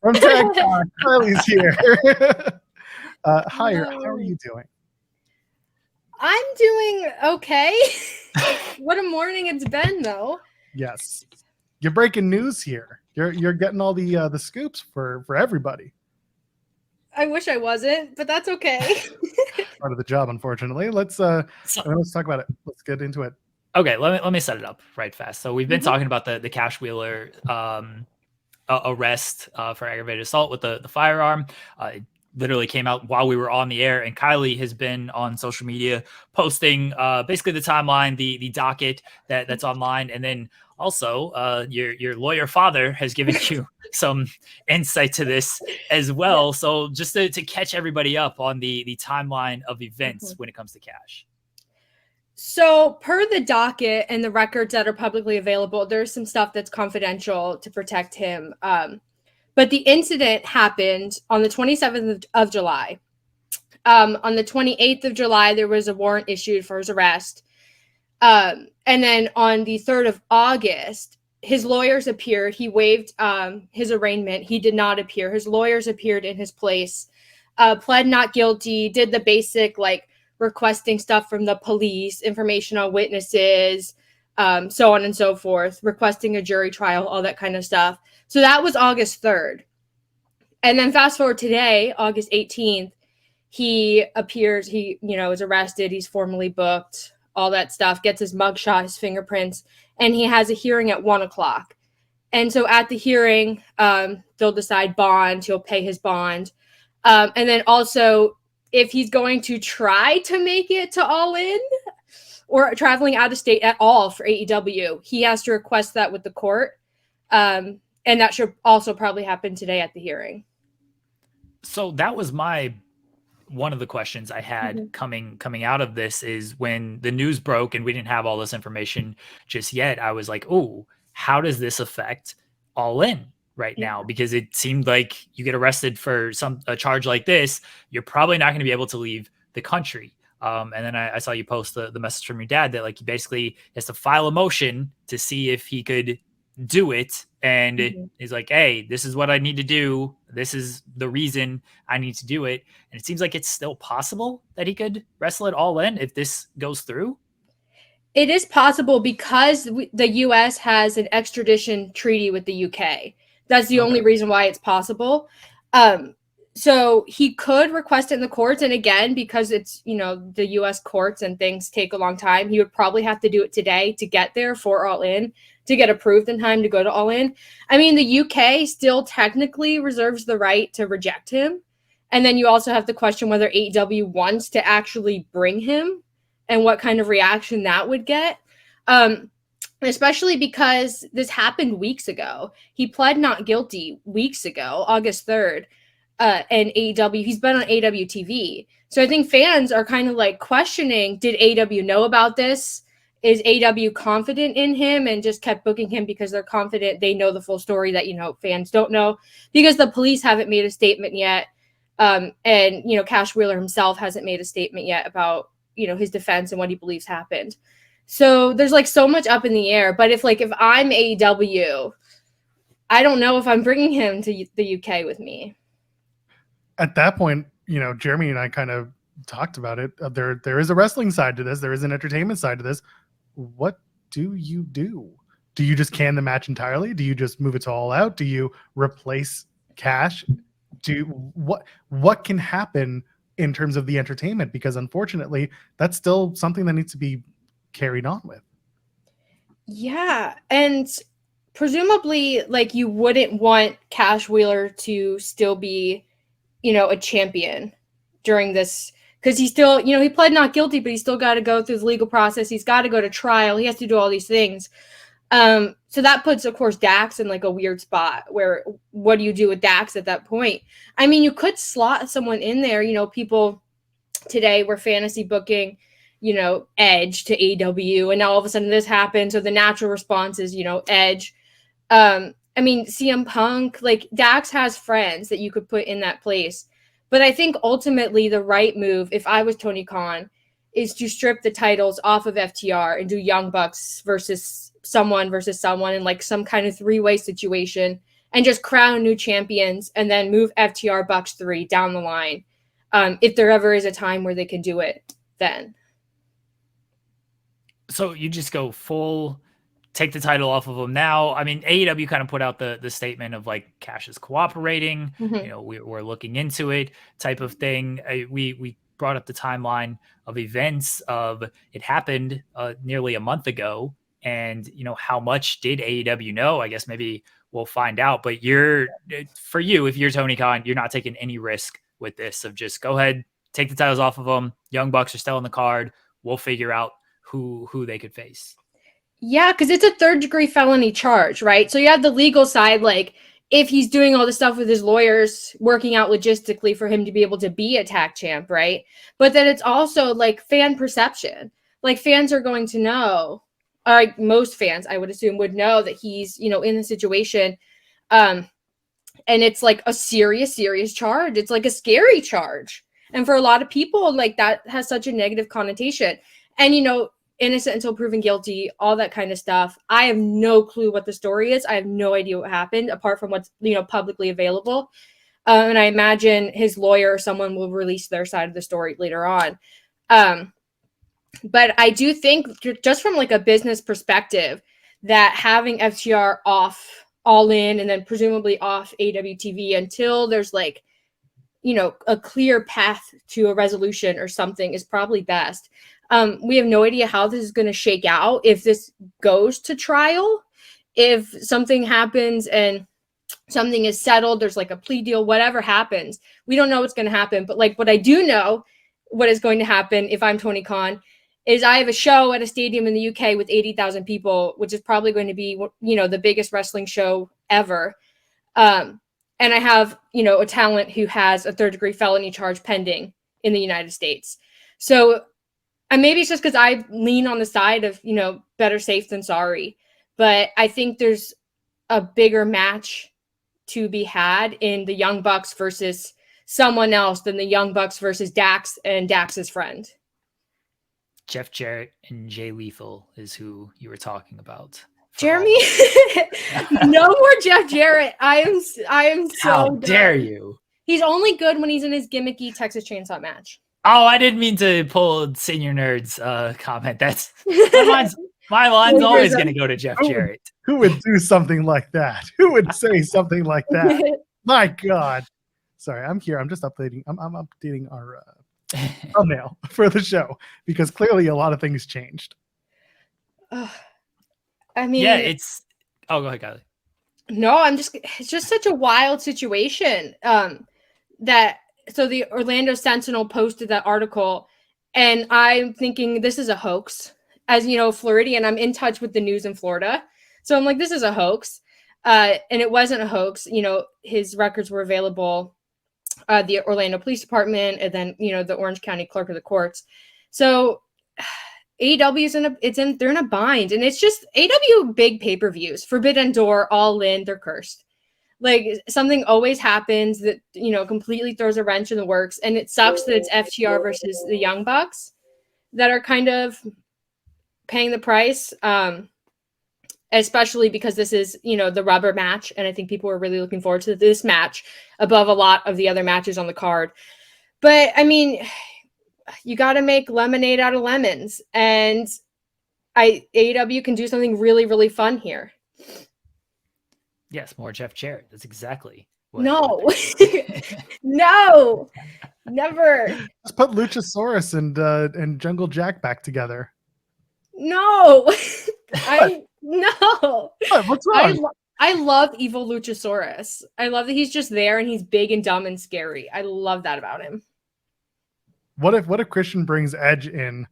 From Tech Talk, Kiley's here. Hi, how Hello. are you doing? I'm doing okay. What a morning it's been, though. Yes, you're breaking news here. You're getting all the scoops for everybody. I wish I wasn't, but that's okay. Part of the job, unfortunately. Let's talk about it. Let's get into it. Okay, let me set it up right fast. So we've been talking about the Cash Wheeler arrest for aggravated assault with the firearm. It literally came out while we were on the air, and Kiley has been on social media posting basically the timeline, the docket that's online, and then also your lawyer father has given you some insight to this as well. Yeah. So just to catch everybody up on the timeline of events when it comes to Cash. So per the docket and the records that are publicly available, there's some stuff that's confidential to protect him. But the incident happened on the 27th of July. On the 28th of July, there was a warrant issued for his arrest. And then on the 3rd of August, his lawyers appeared. He waived his arraignment. He did not appear. His lawyers appeared in his place, pled not guilty, did the basic, requesting stuff from the police, information on witnesses, so on and so forth, requesting a jury trial, all that kind of stuff. So that was August 3rd. And then fast forward today, August 18th, he appears, he, is arrested. He's formally booked, all that stuff, gets his mugshot, his fingerprints, and he has a hearing at 1:00. And so at the hearing, they'll decide bond, he'll pay his bond. And then also, if he's going to try to make it to All In or traveling out of state at all for AEW, he has to request that with the court. And that should also probably happen today at the hearing. So that was one of the questions I had coming out of this is when the news broke and we didn't have all this information just yet. I was like, oh, how does this affect All In right now? Because it seemed like you get arrested for a charge like this, you're probably not going to be able to leave the country. And then I saw you post the message from your dad that he basically has to file a motion to see if he could do it. And he's like, hey, this is what I need to do. This is the reason I need to do it. And it seems like it's still possible that he could wrestle it All In if this goes through. It is possible because the U.S. has an extradition treaty with the U.K. That's the only reason why it's possible. So he could request it in the courts. And again, because it's, the U.S. courts and things take a long time, he would probably have to do it today to get there for All In, to get approved in time to go to All In. I mean, the UK still technically reserves the right to reject him. And then you also have to question whether AEW wants to actually bring him and what kind of reaction that would get. Especially because this happened weeks ago. He pled not guilty weeks ago, August 3rd, and AEW, he's been on AEW TV. So I think fans are kind of questioning, did AEW know about this? Is AEW confident in him and just kept booking him because they're confident they know the full story that, fans don't know? Because the police haven't made a statement yet. And, Cash Wheeler himself hasn't made a statement yet about, his defense and what he believes happened. So there's so much up in the air. But if I'm AEW, I don't know if I'm bringing him to the UK with me. At that point, Jeremy and I kind of talked about it. There is a wrestling side to this. There is an entertainment side to this. What do you do? Do you just can the match entirely? Do you just move it to All Out? Do you replace Cash? What can happen in terms of the entertainment? Because unfortunately, that's still something that needs to be carried on with. Yeah. And presumably, you wouldn't want Cash Wheeler to still be, a champion during this, because he still, he pled not guilty, but he's still got to go through the legal process. He's got to go to trial. He has to do all these things. So that puts, of course, Dax in a weird spot where what do you do with Dax at that point? I mean, you could slot someone in there. People today were fantasy booking, Edge to AEW, and now all of a sudden this happened. So the natural response is, Edge. I mean, CM Punk, Dax has friends that you could put in that place. But I think ultimately the right move, if I was Tony Khan, is to strip the titles off of FTR and do Young Bucks versus someone in some kind of three-way situation and just crown new champions and then move FTR Bucks 3 down the line. If there ever is a time where they can do it, then. So you just go full, take the title off of them now. I mean, AEW kind of put out the statement of like Cash is cooperating. Mhm. You know, we're looking into it type of thing. We brought up the timeline of events of it happened nearly a month ago. And, you know, how much did AEW know? I guess maybe we'll find out. But for you, if you're Tony Khan, you're not taking any risk with this of just go ahead, take the titles off of them. Young Bucks are still on the card. We'll figure out who they could face. Yeah, because it's a 3rd-degree felony charge, right? So you have the legal side, like if he's doing all the stuff with his lawyers, working out logistically for him to be able to be a tag champ, right? But then it's also like fan perception. Like fans are going to know, most fans, I would assume, would know that he's, you know, in the situation. And it's like a serious charge. It's like a scary charge. And for a lot of people, like that has such a negative connotation. And, you know, innocent until proven guilty, all that kind of stuff. I have no clue what the story is. I have no idea what happened apart from what's, you know, publicly available. And I imagine his lawyer or someone will release their side of the story later on. But I do think just from like a business perspective that having FTR off All In and then presumably off AWTV until there's like, you know, a clear path to a resolution or something is probably best. We have no idea how this is going to shake out. If this goes to trial, if something happens and something is settled, there's like a plea deal, whatever happens, we don't know what's going to happen. But like what I do know, what is going to happen if I'm Tony Khan, is I have a show at a stadium in the UK with 80,000 people, which is probably going to be, you know, the biggest wrestling show ever. And I have, you know, a talent who has a 3rd-degree felony charge pending in the United States. So, and maybe it's just because I lean on the side of, you know, better safe than sorry. But I think there's a bigger match to be had in the Young Bucks versus someone else than the Young Bucks versus Dax and Dax's friend. Jeff Jarrett and Jay Lethal is who you were talking about. Jeremy, no more Jeff Jarrett. I am so How done. dare you? He's only good when he's in his gimmicky Texas Chainsaw match. Oh, I didn't mean to pull Senior Nerd's comment. That's my line's always going to go to Jeff Jarrett. Who would do something like that? Who would say something like that? My God. Sorry, I'm here. I'm just updating. I'm updating our thumbnail for the show because clearly a lot of things changed. I mean, yeah, it's. Oh, go ahead, Kylie. No, it's just such a wild situation. So the Orlando Sentinel posted that article, and I'm thinking this is a hoax. As you know, Floridian, I'm in touch with the news in Florida, so I'm like, this is a hoax, and it wasn't a hoax. You know, his records were available, the Orlando Police Department, and then you know the Orange County Clerk of the Courts. So AEW they're in a bind, and it's just AEW big pay-per-views, Forbidden Door, All In, they're cursed. Like something always happens that, you know, completely throws a wrench in the works. And it sucks that it's FTR versus the Young Bucks that are kind of paying the price. Especially because this is, you know, the rubber match. And I think people are really looking forward to this match above a lot of the other matches on the card. But I mean, you got to make lemonade out of lemons. And AEW can do something really, really fun here. Yes, more Jeff Jarrett. That's exactly what. No, no, never. Let's put Luchasaurus and Jungle Jack back together. No, no. What? What's wrong? I love evil Luchasaurus. I love that he's just there and he's big and dumb and scary. I love that about him. What if Christian brings Edge in,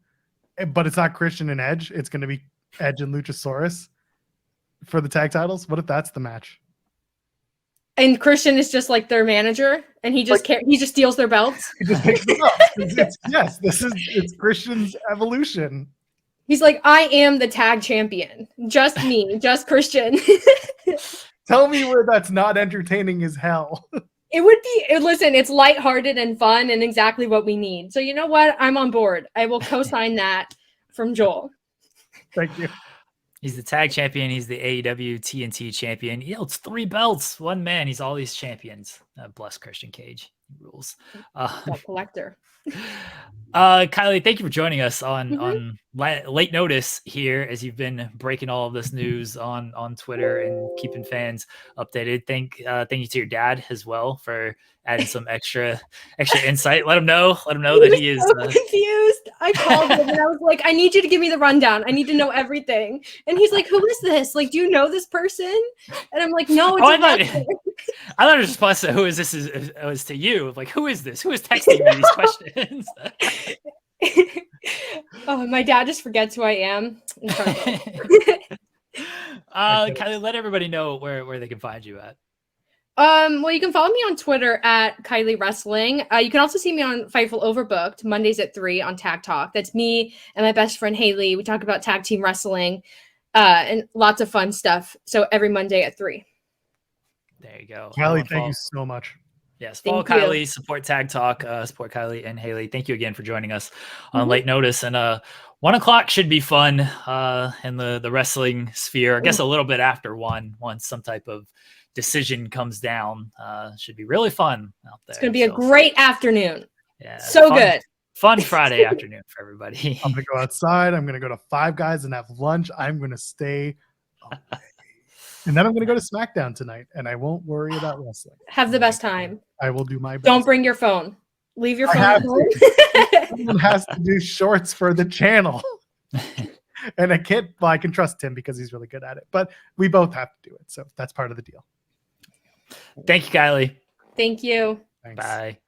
but it's not Christian and Edge? It's going to be Edge and Luchasaurus for the tag titles. What if that's the match? And Christian is just like their manager, and he just steals their belts. He just picks them up. It's Christian's evolution. He's like, I am the tag champion. Just me, just Christian. Tell me where that's not entertaining as hell. It would be. Listen, it's lighthearted and fun, and exactly what we need. So you know what? I'm on board. I will co-sign that from Joel. Thank you. He's the tag champion. He's the AEW TNT champion. He holds 3 belts. One man. He's all these champions. Bless Christian Cage. He rules. Belt collector. Kiley, thank you for joining us on late notice here, as you've been breaking all of this news on Twitter and keeping fans updated. Thank you to your dad as well for adding some extra insight. Let him know that he is so confused. I called him and I was like, I need you to give me the rundown. I need to know everything. And he's like, who is this? Like, do you know this person? And I'm like, no, it's I thought his response to who is this was to you. Like, who is this? Who is texting me these questions? Oh, my dad just forgets who I am. Kiley, let everybody know where they can find you at. Well, you can follow me on Twitter at Kiley Wrestling. You can also see me on Fightful Overbooked Mondays at 3 on Tag Talk. That's me and my best friend Haley. We talk about tag team wrestling and lots of fun stuff. So every Monday at 3. There you go. Kiley, thank you so much. Yes, follow Kiley, support Tag Talk, support Kiley and Haley. Thank you again for joining us on late notice. And 1 o'clock should be fun in the wrestling sphere. I guess a little bit after 1, once some type of decision comes down. Should be really fun out there. It's going to be a great afternoon. Yeah, good. Fun Friday afternoon for everybody. I'm going to go outside. I'm going to go to Five Guys and have lunch. I'm going to stay away. And then I'm going to go to SmackDown tonight, and I won't worry about wrestling. Have the best time. I will do my best. Don't bring your phone. Leave your phone at home. Someone has to do shorts for the channel. And I can trust Tim because he's really good at it. But we both have to do it. So that's part of the deal. Thank you, Kiley. Thank you. Thanks. Bye.